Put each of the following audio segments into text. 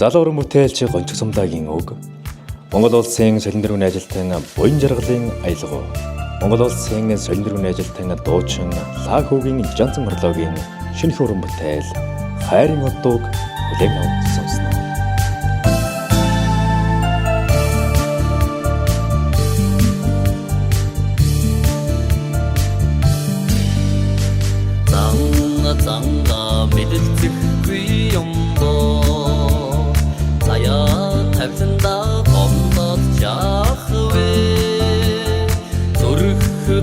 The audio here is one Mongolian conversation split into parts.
Залуурын бүтээлч Гончиг Сумдагийн үг. Монгол улсын солин дөрвийн ажилтан буян жаргалын аялга. Монгол улсын солин дөрвийн ажилтан дуучин Лахүүгийн Жанцан орлоогийн шинэ хөрөн бүтээл хайрын одууг хүлээн авч сонсноо. Занга мэдэлцэхгүй юм боо заяа тавьсандаа гомдоод жахвэ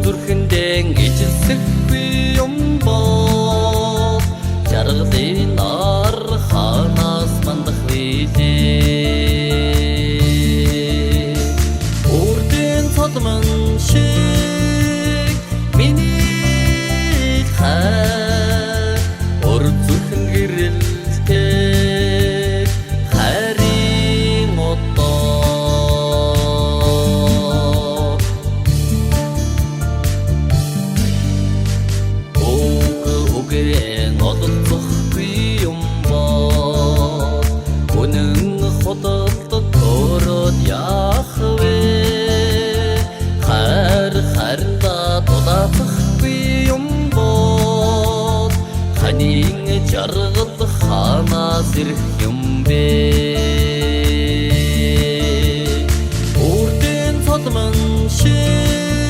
зүрхэндээ ижсэхгүй юм боо жаргалын нар ханаас мандах вилээ үрдэн цодмон шиг миний зүрхэн гэрэлтэй хайрын одоо өгэн одолцохгүй юм боо үнэн хотод төрөд яхвэ хайранда дулаахгүй юм боо ханийн жаргал ханаас ирэх юм бэ үрдэн цодмон шиг